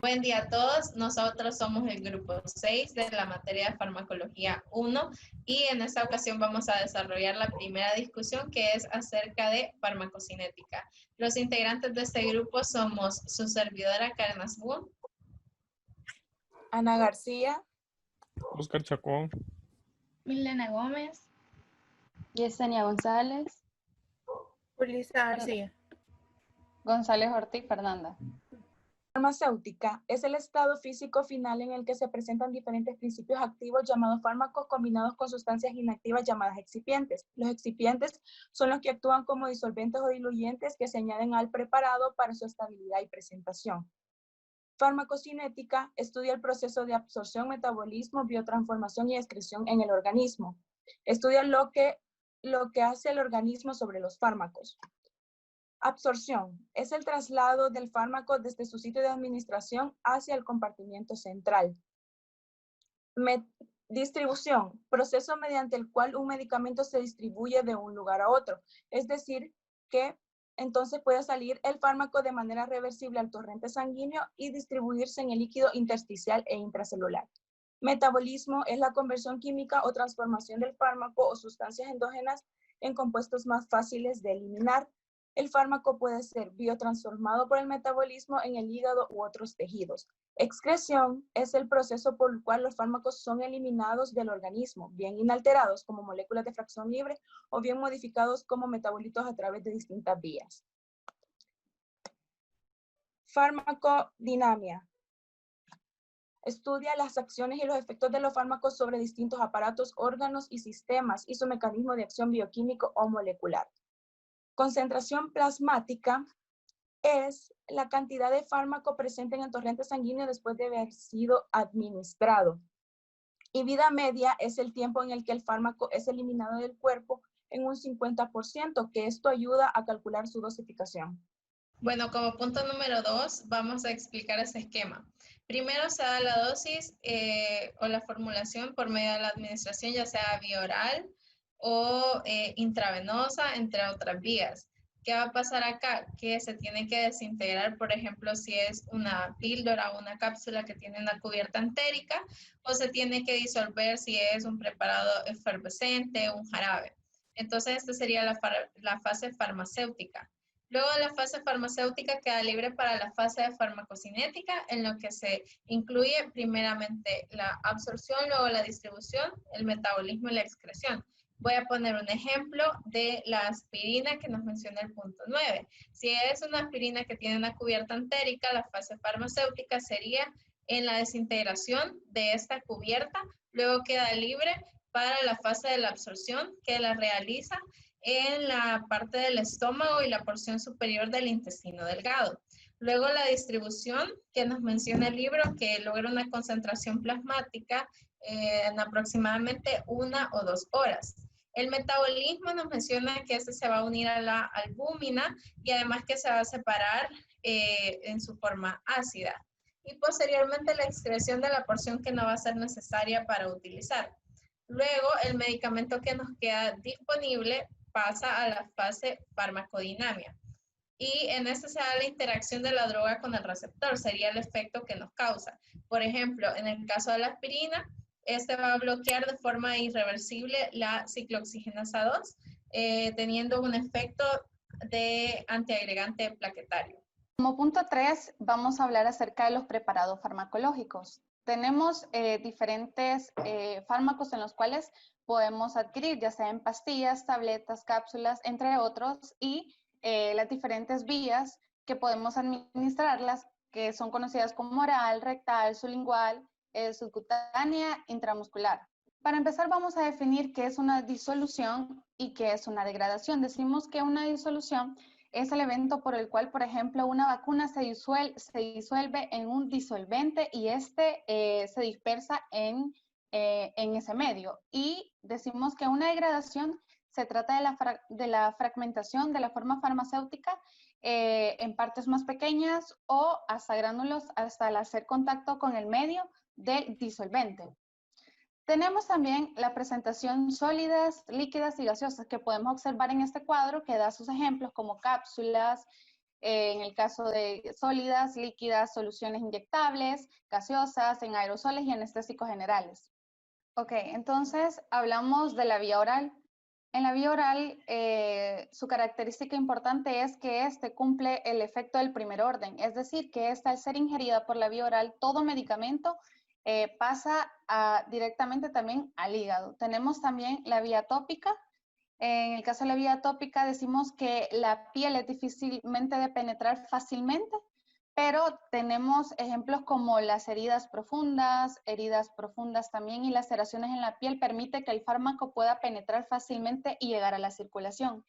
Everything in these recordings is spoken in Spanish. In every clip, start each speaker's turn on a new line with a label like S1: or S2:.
S1: Buen día a todos. Nosotros somos el grupo 6 de la materia de farmacología 1 y en esta ocasión vamos a desarrollar la primera discusión que es acerca de farmacocinética. Los integrantes de este grupo somos su servidora Karen Asbun,
S2: Ana García,
S3: Oscar Chacón,
S4: Milena Gómez,
S5: Yesenia González,
S6: Ulisa García.
S5: González Ortiz Fernanda.
S2: farmacéutica es el estado físico final en el que se presentan diferentes principios activos llamados fármacos combinados con sustancias inactivas llamadas excipientes. Los excipientes son los que actúan como disolventes o diluyentes que se añaden al preparado para su estabilidad y presentación. Farmacocinética estudia el proceso de absorción, metabolismo, biotransformación y excreción en el organismo. Estudia lo que hace el organismo sobre los fármacos. Absorción es el traslado del fármaco desde su sitio de administración hacia el compartimiento central. Distribución, proceso mediante el cual un medicamento se distribuye de un lugar a otro. Es decir, que entonces puede salir el fármaco de manera reversible al torrente sanguíneo y distribuirse en el líquido intersticial e intracelular. Metabolismo es la conversión química o transformación del fármaco o sustancias endógenas en compuestos más fáciles de eliminar. El fármaco puede ser biotransformado por el metabolismo en el hígado u otros tejidos. Excreción es el proceso por el cual los fármacos son eliminados del organismo, bien inalterados como moléculas de fracción libre o bien modificados como metabolitos a través de distintas vías. Farmacodinamia. Estudia las acciones y los efectos de los fármacos sobre distintos aparatos, órganos y sistemas y su mecanismo de acción bioquímico o molecular. Concentración plasmática es la cantidad de fármaco presente en el torrente sanguíneo después de haber sido administrado. Y vida media es el tiempo en el que el fármaco es eliminado del cuerpo en un 50%, que esto ayuda a calcular su dosificación.
S1: Bueno, como punto número 2, vamos a explicar ese esquema. Primero se da la dosis o la formulación por medio de la administración, ya sea vía oral o intravenosa, entre otras vías. ¿Qué va a pasar acá? Que se tiene que desintegrar, por ejemplo, si es una píldora o una cápsula que tiene una cubierta entérica, o se tiene que disolver si es un preparado efervescente o un jarabe. Entonces, esta sería la fase farmacéutica. Luego la fase farmacéutica queda libre para la fase de farmacocinética, en lo que se incluye primeramente la absorción, luego la distribución, el metabolismo y la excreción. Voy a poner un ejemplo de la aspirina que nos menciona el punto 9. Si es una aspirina que tiene una cubierta entérica, la fase farmacéutica sería en la desintegración de esta cubierta, luego queda libre para la fase de la absorción que la realiza en la parte del estómago y la porción superior del intestino delgado. Luego la distribución que nos menciona el libro, que logra una concentración plasmática en aproximadamente 1 o 2 horas. El metabolismo nos menciona que este se va a unir a la albúmina y además que se va a separar en su forma ácida. Y posteriormente la excreción de la porción que no va a ser necesaria para utilizar. Luego el medicamento que nos queda disponible pasa a la fase farmacodinamia. Y en esta se da la interacción de la droga con el receptor, sería el efecto que nos causa. Por ejemplo, en el caso de la aspirina, este va a bloquear de forma irreversible la ciclooxigenasa 2, teniendo un efecto de antiagregante plaquetario.
S5: Como punto 3, vamos a hablar acerca de los preparados farmacológicos. Tenemos diferentes fármacos en los cuales podemos adquirir, ya sea en pastillas, tabletas, cápsulas, entre otros, y las diferentes vías que podemos administrarlas, que son conocidas como oral, rectal, sublingual, subcutánea, intramuscular. Para empezar, vamos a definir qué es una disolución y qué es una degradación. Decimos que una disolución es el evento por el cual, por ejemplo, una vacuna se disuelve en un disolvente y este se dispersa en ese medio. Y decimos que una degradación se trata de la fragmentación de la forma farmacéutica en partes más pequeñas o hasta gránulos hasta el hacer contacto con el medio del disolvente. Tenemos también la presentación sólidas, líquidas y gaseosas que podemos observar en este cuadro que da sus ejemplos como cápsulas, en el caso de sólidas, líquidas, soluciones inyectables, gaseosas, en aerosoles y anestésicos generales. Ok, entonces hablamos de la vía oral. En la vía oral, su característica importante es que este cumple el efecto del primer orden, es decir, que esta al ser ingerida por la vía oral, todo medicamento pasa directamente también al hígado. Tenemos también la vía tópica. En el caso de la vía tópica decimos que la piel es difícilmente de penetrar fácilmente, pero tenemos ejemplos como las heridas profundas también, y laceraciones en la piel permite que el fármaco pueda penetrar fácilmente y llegar a la circulación.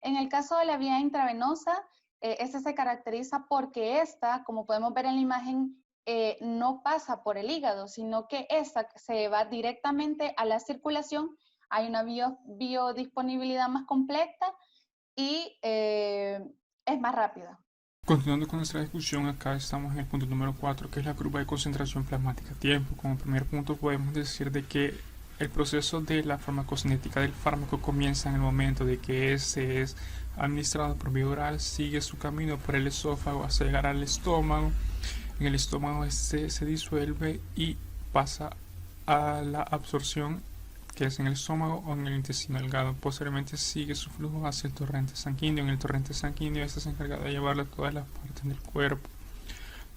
S5: En el caso de la vía intravenosa, esta se caracteriza porque esta, como podemos ver en la imagen, no pasa por el hígado, sino que esta se va directamente a la circulación. Hay una biodisponibilidad más completa y es más rápida.
S3: Continuando con nuestra discusión, acá estamos en el punto número 4, que es la curva de concentración plasmática tiempo. Como primer punto podemos decir de que el proceso de la farmacocinética del fármaco comienza en el momento de que este es administrado por vía oral, sigue su camino por el esófago hasta llegar al estómago. En el estómago este se disuelve y pasa a la absorción, que es en el estómago o en el intestino delgado. Posteriormente sigue su flujo hacia el torrente sanguíneo. En el torrente sanguíneo este es encargado de llevarlo a todas las partes del cuerpo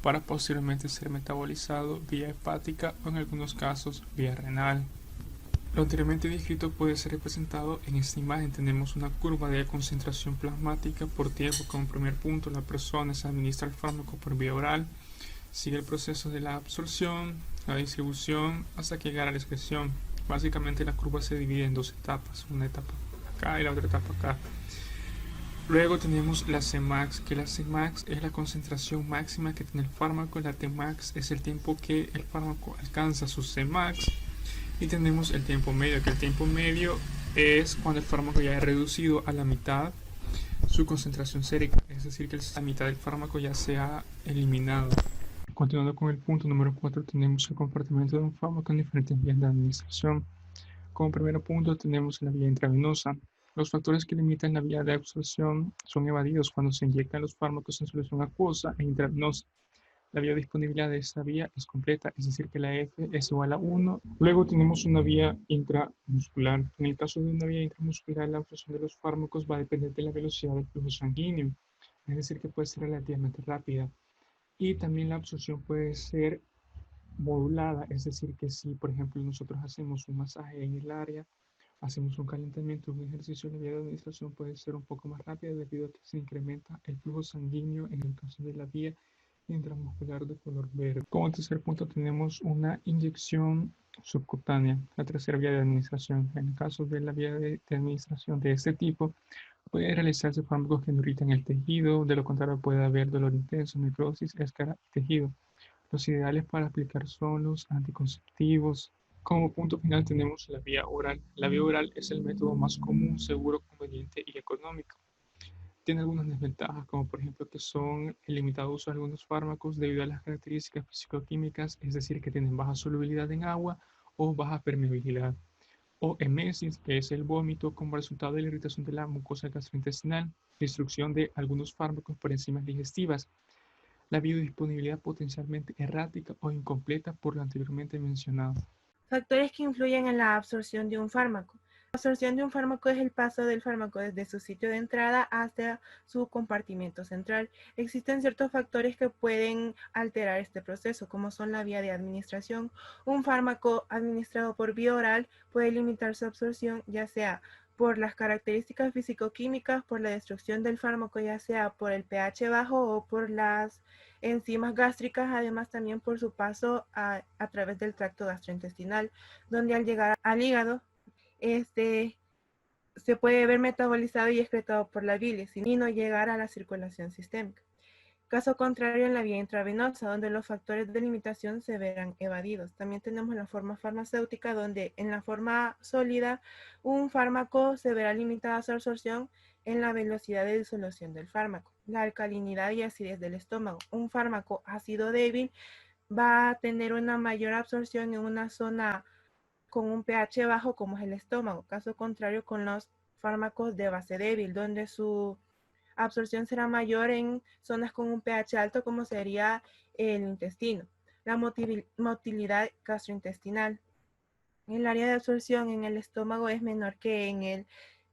S3: para posteriormente ser metabolizado vía hepática o en algunos casos vía renal. Lo anteriormente descrito puede ser representado en esta imagen. Tenemos una curva de concentración plasmática por tiempo. Como primer punto, la persona se administra el fármaco por vía oral, sigue el proceso de la absorción, la distribución hasta que llega a la excreción. Básicamente la curva se divide en dos etapas, una etapa acá y la otra etapa acá. Luego tenemos la Cmax, que la Cmax es la concentración máxima que tiene el fármaco, la Tmax es el tiempo que el fármaco alcanza su Cmax, y tenemos el tiempo medio, que el tiempo medio es cuando el fármaco ya ha reducido a la mitad su concentración sérica, es decir, que la mitad del fármaco ya se ha eliminado. Continuando con el punto número 4, tenemos el comportamiento de un fármaco en diferentes vías de administración. Como primer punto tenemos la vía intravenosa. Los factores que limitan la vía de absorción son evadidos cuando se inyectan los fármacos en solución acuosa e intravenosa. La biodisponibilidad de esta vía es completa, es decir, que la F es igual a 1. Luego tenemos una vía intramuscular. En el caso de una vía intramuscular, la absorción de los fármacos va a depender de la velocidad del flujo sanguíneo, es decir, que puede ser relativamente rápida. Y también la absorción puede ser modulada, es decir, que si, por ejemplo, nosotros hacemos un masaje en el área, hacemos un calentamiento, un ejercicio, la vía de administración puede ser un poco más rápida debido a que se incrementa el flujo sanguíneo en el caso de la vía intramuscular de color verde. Como tercer punto tenemos una inyección subcutánea, la tercera vía de administración. En el caso de la vía de administración de este tipo, puede realizarse fármacos que no irritan el tejido, de lo contrario puede haber dolor intenso, necrosis, escara y tejido. Los ideales para aplicar son los anticonceptivos. Como punto final tenemos la vía oral. La vía oral es el método más común, seguro, conveniente y económico. Tiene algunas desventajas, como por ejemplo que son el limitado uso de algunos fármacos debido a las características fisicoquímicas, es decir, que tienen baja solubilidad en agua o baja permeabilidad. O emesis, que es el vómito como resultado de la irritación de la mucosa gastrointestinal, destrucción de algunos fármacos por enzimas digestivas, la biodisponibilidad potencialmente errática o incompleta por lo anteriormente mencionado.
S6: Factores que influyen en la absorción de un fármaco. La absorción de un fármaco es el paso del fármaco desde su sitio de entrada hasta su compartimento central. Existen ciertos factores que pueden alterar este proceso, como son la vía de administración. Un fármaco administrado por vía oral puede limitar su absorción, ya sea por las características fisicoquímicas, por la destrucción del fármaco, ya sea por el pH bajo o por las enzimas gástricas, además también por su paso a través del tracto gastrointestinal, donde al llegar al hígado, se puede ver metabolizado y excretado por la bilis y no llegar a la circulación sistémica. Caso contrario en la vía intravenosa, donde los factores de limitación se verán evadidos. También tenemos la forma farmacéutica, donde en la forma sólida un fármaco se verá limitada su absorción en la velocidad de disolución del fármaco. La alcalinidad y acidez del estómago. Un fármaco ácido débil va a tener una mayor absorción en una zona con un pH bajo como es el estómago. Caso contrario con los fármacos de base débil, donde su absorción será mayor en zonas con un pH alto, como sería el intestino. La motilidad gastrointestinal. El área de absorción en el estómago es menor que en el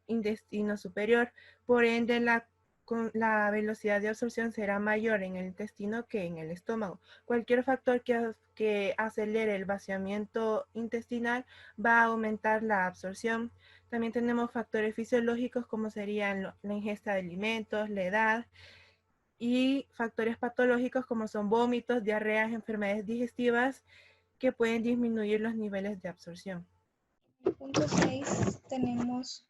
S6: intestino superior, por ende la velocidad de absorción será mayor en el intestino que en el estómago. Cualquier factor que acelere el vaciamiento intestinal va a aumentar la absorción. También tenemos factores fisiológicos como serían la ingesta de alimentos, la edad, y factores patológicos como son vómitos, diarreas, enfermedades digestivas que pueden disminuir los niveles de absorción.
S4: En el punto 6 tenemos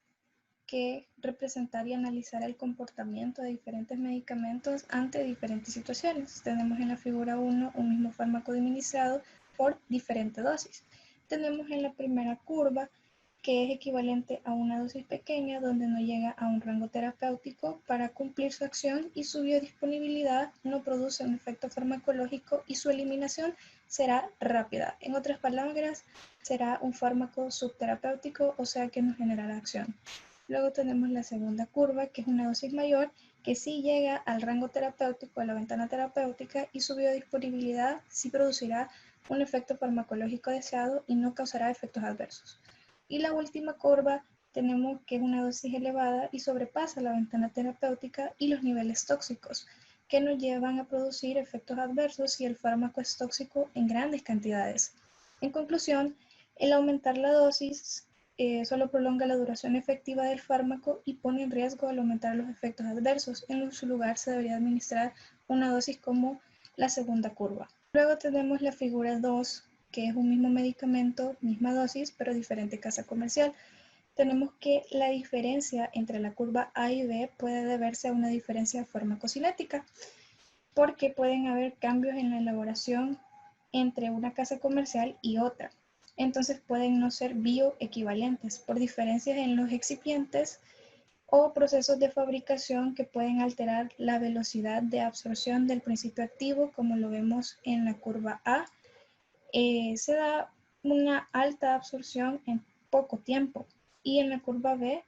S4: que representar y analizar el comportamiento de diferentes medicamentos ante diferentes situaciones. Tenemos en la figura 1 un mismo fármaco administrado por diferente dosis. Tenemos en la primera curva que es equivalente a una dosis pequeña donde no llega a un rango terapéutico para cumplir su acción y su biodisponibilidad no produce un efecto farmacológico y su eliminación será rápida. En otras palabras, será un fármaco subterapéutico, o sea que no generará acción. Luego tenemos la segunda curva, que es una dosis mayor, que sí llega al rango terapéutico, a la ventana terapéutica, y su biodisponibilidad sí producirá un efecto farmacológico deseado y no causará efectos adversos. Y la última curva tenemos que es una dosis elevada y sobrepasa la ventana terapéutica y los niveles tóxicos, que nos llevan a producir efectos adversos si el fármaco es tóxico en grandes cantidades. En conclusión, el aumentar la dosis solo prolonga la duración efectiva del fármaco y pone en riesgo al aumentar los efectos adversos. En su lugar se debería administrar una dosis como la segunda curva. Luego tenemos la figura 2, que es un mismo medicamento, misma dosis, pero diferente casa comercial. Tenemos que la diferencia entre la curva A y B puede deberse a una diferencia farmacocinética, porque pueden haber cambios en la elaboración entre una casa comercial y otra. Entonces pueden no ser bioequivalentes por diferencias en los excipientes o procesos de fabricación que pueden alterar la velocidad de absorción del principio activo, como lo vemos en la curva A. Se da una alta absorción en poco tiempo y en la curva B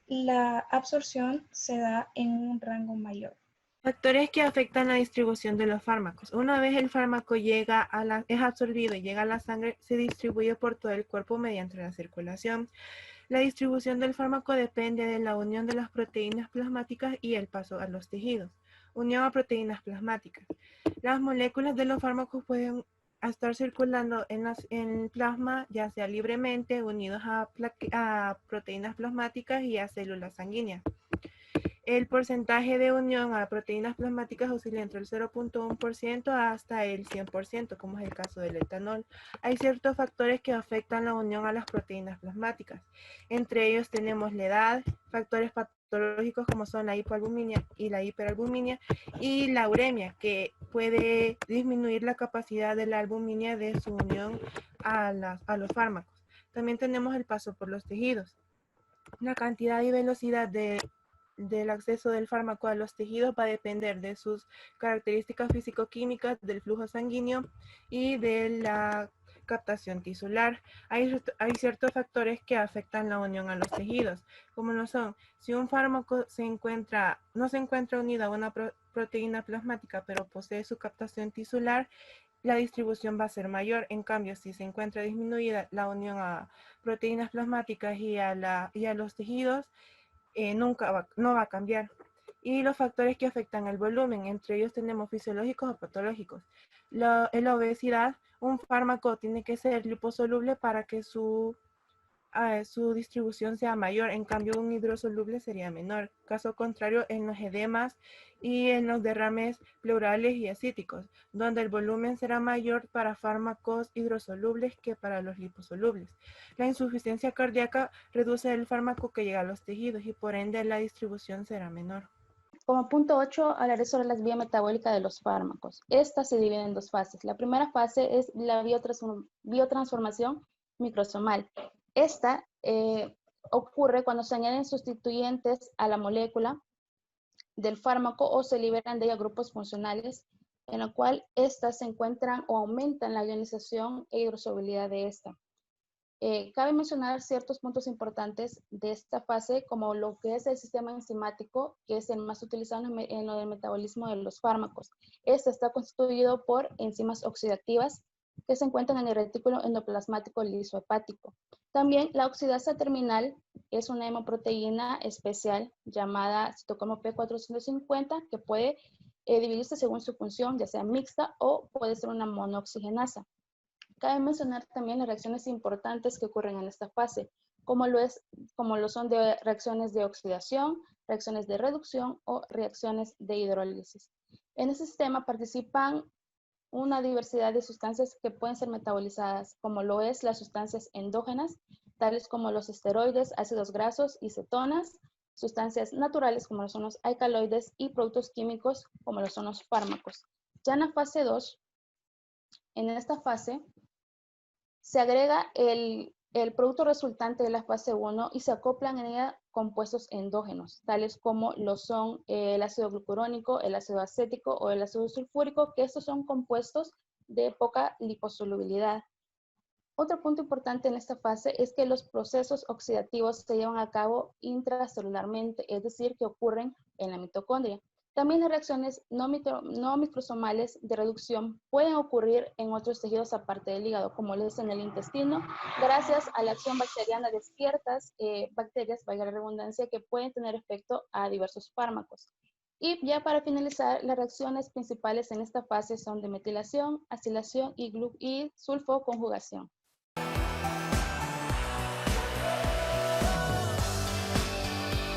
S4: la absorción se da en un rango mayor.
S6: Factores que afectan la distribución de los fármacos. Una vez el fármaco es absorbido y llega a la sangre, se distribuye por todo el cuerpo mediante la circulación. La distribución del fármaco depende de la unión de las proteínas plasmáticas y el paso a los tejidos. Unión a proteínas plasmáticas. Las moléculas de los fármacos pueden estar circulando en el plasma, ya sea libremente, unidos a proteínas plasmáticas y a células sanguíneas. El porcentaje de unión a proteínas plasmáticas oscila entre el 0.1% hasta el 100%, como es el caso del etanol. Hay ciertos factores que afectan la unión a las proteínas plasmáticas. Entre ellos tenemos la edad, factores patológicos como son la hipoalbuminia y la hiperalbuminia, y la uremia, que puede disminuir la capacidad de la albuminia de su unión a los fármacos. También tenemos el paso por los tejidos. La cantidad y velocidad del acceso del fármaco a los tejidos va a depender de sus características físico-químicas, del flujo sanguíneo y de la captación tisular. Hay ciertos factores que afectan la unión a los tejidos, como lo son: si un fármaco no se encuentra unido a una proteína plasmática, pero posee su captación tisular, la distribución va a ser mayor. En cambio, si se encuentra disminuida la unión a proteínas plasmáticas y a los tejidos, no va a cambiar. Y los factores que afectan el volumen, entre ellos tenemos fisiológicos o patológicos. En la obesidad, un fármaco tiene que ser liposoluble para que su distribución sea mayor. En cambio, un hidrosoluble sería menor. Caso contrario, en los edemas y en los derrames pleurales y ascíticos, donde el volumen será mayor para fármacos hidrosolubles que para los liposolubles. La insuficiencia cardíaca reduce el fármaco que llega a los tejidos y por ende la distribución será menor.
S7: Como punto 8, hablaré sobre las vías metabólicas de los fármacos. Esta se divide en dos fases. La primera fase es la biotransformación microsomal. Esta ocurre cuando se añaden sustituyentes a la molécula del fármaco o se liberan de ella grupos funcionales en la cual éstas se encuentran o aumentan la ionización e hidrosolubilidad de esta. Cabe mencionar ciertos puntos importantes de esta fase, como lo que es el sistema enzimático, que es el más utilizado en lo del metabolismo de los fármacos. Este está constituido por enzimas oxidativas que se encuentran en el retículo endoplasmático lisohepático. También la oxidasa terminal es una hemoproteína especial llamada citocromo P450 que puede dividirse según su función, ya sea mixta o puede ser una monooxigenasa. Cabe mencionar también las reacciones importantes que ocurren en esta fase, como lo son de reacciones de oxidación, reacciones de reducción o reacciones de hidrólisis. En este sistema participan una diversidad de sustancias que pueden ser metabolizadas, como lo es las sustancias endógenas, tales como los esteroides, ácidos grasos y cetonas, sustancias naturales como lo son los alcaloides y productos químicos como lo son los fármacos. Ya en la fase 2, en esta fase, se agrega el producto resultante de la fase 1 y se acoplan en ella compuestos endógenos, tales como lo son el ácido glucurónico, el ácido acético o el ácido sulfúrico, que estos son compuestos de poca liposolubilidad. Otro punto importante en esta fase es que los procesos oxidativos se llevan a cabo intracelularmente, es decir, que ocurren en la mitocondria. También las reacciones no microsomales de reducción pueden ocurrir en otros tejidos aparte del hígado, como lo es en el intestino, gracias a la acción bacteriana de ciertas bacterias, valga la redundancia, que pueden tener efecto a diversos fármacos. Y ya para finalizar, las reacciones principales en esta fase son de metilación, acilación y sulfoconjugación.